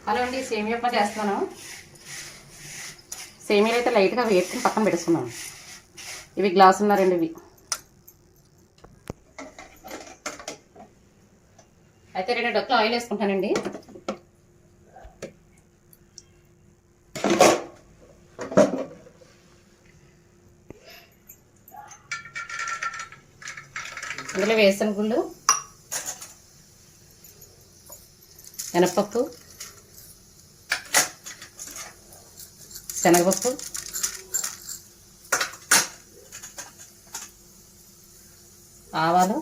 Hello అండి, సేమియా ఉప్మా చేస్తున్నాను. సేమియాలు అయితే లైట్గా వేసుకుని పక్కన పెడుతున్నాను. ఇవి గ్లాసున్నారండి. ఇవి అయితే 2 డొక్కలు ఆయిల్ వేసుకుంటానండి. ఇందులో వేరుశనగ గుళ్ళు, మినపప్పు, శనగపప్పు, ఆవాలు,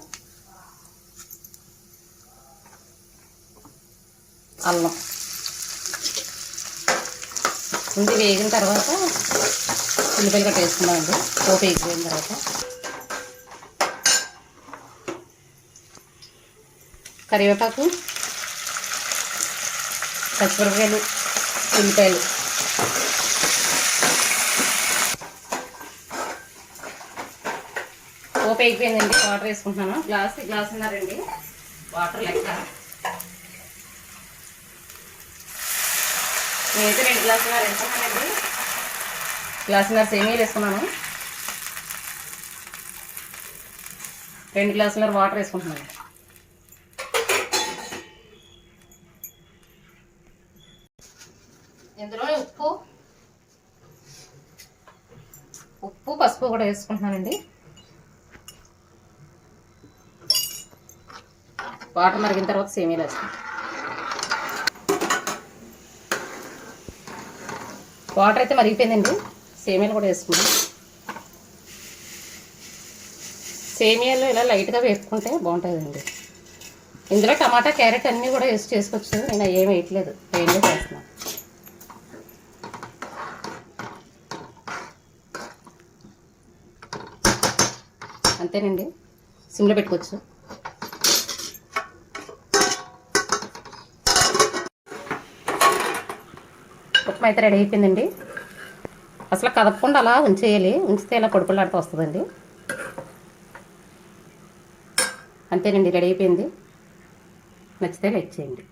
అల్లం. ముందు వేగిన తర్వాత ఉల్లిపాయలు కట్ట వేసుకున్నామండి. పోపు వేగిపోయిన తర్వాత కరివేపాకు, పచ్చిమిరపకాయలు, ఉల్లిపాయలు. పోపు అయిపోయిందండి. వాటర్ వేసుకుంటున్నాను. గ్లాసున్నారండి వాటర్ లెక్క. నేనైతే 2 గ్లాసున్నర వేసుకున్నానండి. గ్లాసున్నర సేమియాలు వేసుకున్నాను. 2 గ్లాసున్నర వాటర్ వేసుకుంటున్నాను. ఇందులో ఉప్పు పసుపు కూడా వేసుకుంటున్నానండి. వాటర్ మరిగిన తర్వాత సేమియాలు వేస్తాను. వాటర్ అయితే మరిగిపోయిందండి. సేమియాలు కూడా వేసుకున్నాం. సేమియాలు ఇలా లైట్గా వేసుకుంటే బాగుంటుందండి. ఇందులో టమాటా, క్యారెట్ అన్నీ కూడా వేసి చేసుకోవచ్చు. నేను ఏం వేయట్లేదు, ప్లెయిన్గా చేస్తున్నాను. అంతేనండి, సిమ్లో పెట్టుకోవచ్చు. ఉప్మా అయితే రెడీ అయిపోయిందండి. అసలు కదపకుండా అలా ఉంచేయాలి. ఉంచితే ఇలా పొడిపొడిలాడుతూ వస్తుందండి. అంతేనండి, రెడీ అయిపోయింది. నచ్చితే లైక్ చేయండి.